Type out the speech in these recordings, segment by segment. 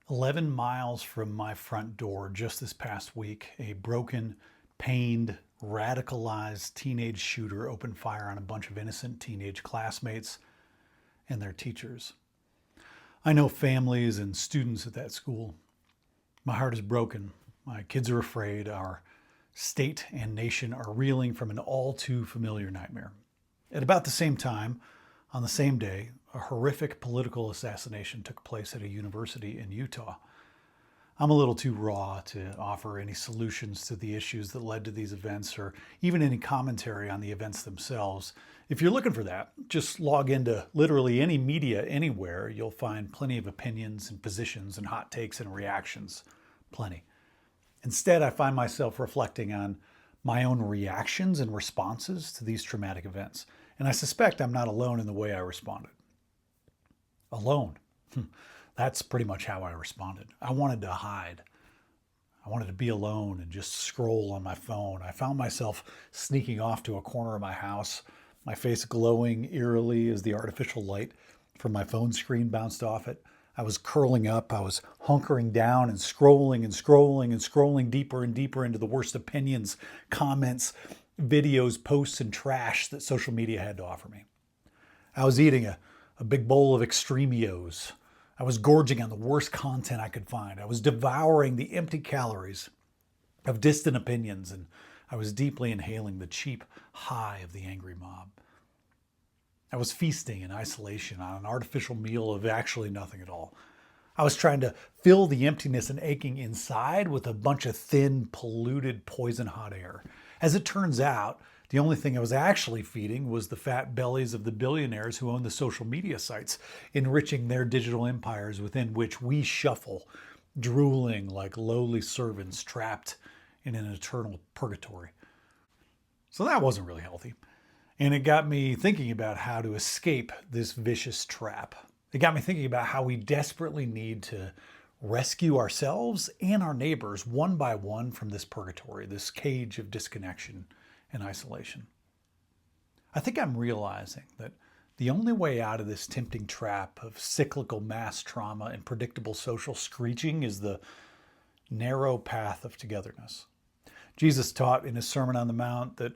11 miles from my front door just this past week, a broken, pained, radicalized teenage shooter opened fire on a bunch of innocent teenage classmates and their teachers. I know families and students at that school. My heart is broken. My kids are afraid. Our state and nation are reeling from an all too familiar nightmare. At about the same time, on the same day, a horrific political assassination took place at a university in Utah. I'm a little too raw to offer any solutions to the issues that led to these events or even any commentary on the events themselves. If you're looking for that, just log into literally any media anywhere. You'll find plenty of opinions and positions and hot takes and reactions. Plenty. Instead, I find myself reflecting on my own reactions and responses to these traumatic events. And I suspect I'm not alone in the way I responded. Alone. That's pretty much how I responded. I wanted to hide. I wanted to be alone and just scroll on my phone. I found myself sneaking off to a corner of my house, my face glowing eerily as the artificial light from my phone screen bounced off it. I was curling up. I was hunkering down and scrolling and scrolling and scrolling deeper and deeper into the worst opinions, comments, videos, posts, and trash that social media had to offer me. I was eating a big bowl of ExtremiO's. I was gorging on the worst content I could find. I was devouring the empty calories of distant opinions, and I was deeply inhaling the cheap high of the angry mob. I was feasting in isolation on an artificial meal of actually nothing at all. I was trying to fill the emptiness and aching inside with a bunch of thin, polluted, poison hot air. As it turns out, the only thing I was actually feeding was the fat bellies of the billionaires who own the social media sites, enriching their digital empires within which we shuffle, drooling like lowly servants trapped in an eternal purgatory. So that wasn't really healthy. And it got me thinking about how to escape this vicious trap. It got me thinking about how we desperately need to rescue ourselves and our neighbors one by one from this purgatory, this cage of disconnection and isolation. I think I'm realizing that the only way out of this tempting trap of cyclical mass trauma and predictable social screeching is the narrow path of togetherness. Jesus taught in his Sermon on the Mount that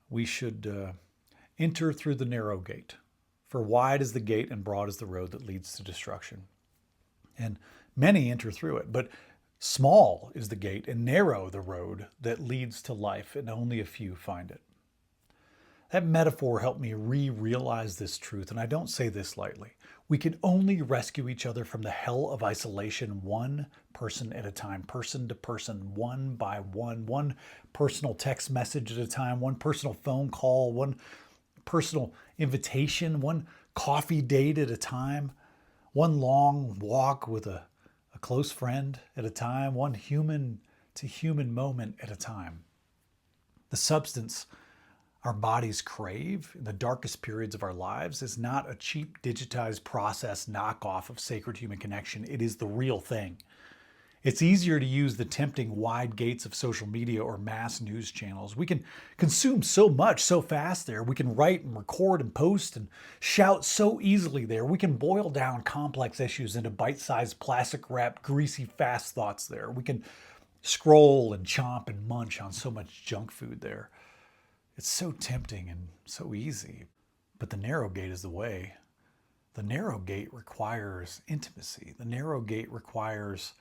we should enter through the narrow gate, for wide is the gate and broad is the road that leads to destruction. And many enter through it, but small is the gate and narrow the road that leads to life, and only a few find it. That metaphor helped me realize this truth, and I don't say this lightly. We can only rescue each other from the hell of isolation one person at a time, person to person, one by one personal text message at a time, one personal phone call, one personal invitation, one coffee date at a time, one long walk with a close friend at a time, one human to human moment at a time. The substance our bodies crave in the darkest periods of our lives is not a cheap digitized process knockoff of sacred human connection. It is the real thing. It's easier to use the tempting wide gates of social media or mass news channels. We can consume so much so fast there. We can write and record and post and shout so easily there. We can boil down complex issues into bite-sized, plastic-wrapped, greasy, fast thoughts there. We can scroll and chomp and munch on so much junk food there. It's so tempting and so easy, but the narrow gate is the way. The narrow gate requires intimacy. The narrow gate requires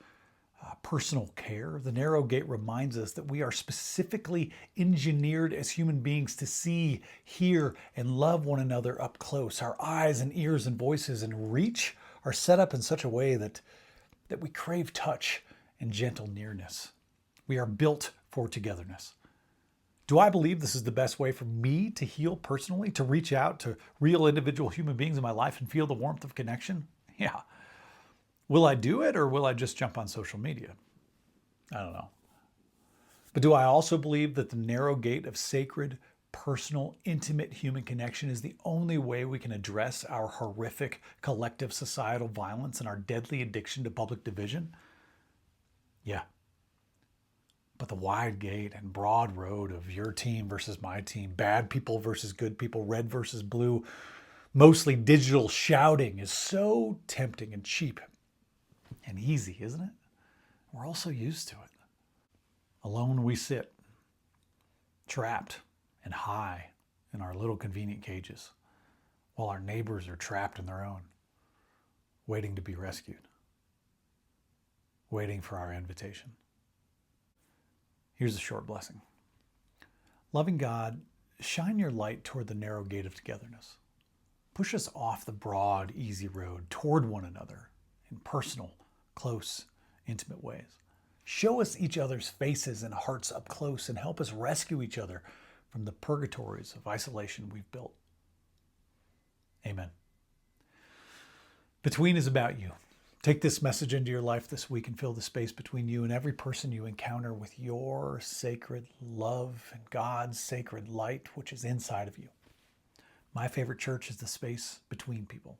personal care. The narrow gate reminds us that we are specifically engineered as human beings to see, hear, and love one another up close. Our eyes and ears and voices and reach are set up in such a way that we crave touch and gentle nearness. We are built for togetherness. Do I believe this is the best way for me to heal personally, to reach out to real individual human beings in my life and feel the warmth of connection? Yeah. Will I do it, or will I just jump on social media? I don't know. But do I also believe that the narrow gate of sacred, personal, intimate human connection is the only way we can address our horrific collective societal violence and our deadly addiction to public division? Yeah. But the wide gate and broad road of your team versus my team, bad people versus good people, red versus blue, mostly digital shouting is so tempting and cheap and easy, isn't it? We're all so used to it. Alone we sit, trapped and high in our little convenient cages, while our neighbors are trapped in their own, waiting to be rescued, waiting for our invitation. Here's a short blessing. Loving God, shine your light toward the narrow gate of togetherness. Push us off the broad, easy road toward one another in personal, close, intimate ways. Show us each other's faces and hearts up close and help us rescue each other from the purgatories of isolation we've built. Amen. Between is about you. Take this message into your life this week and fill the space between you and every person you encounter with your sacred love and God's sacred light, which is inside of you. My favorite church is the space between people.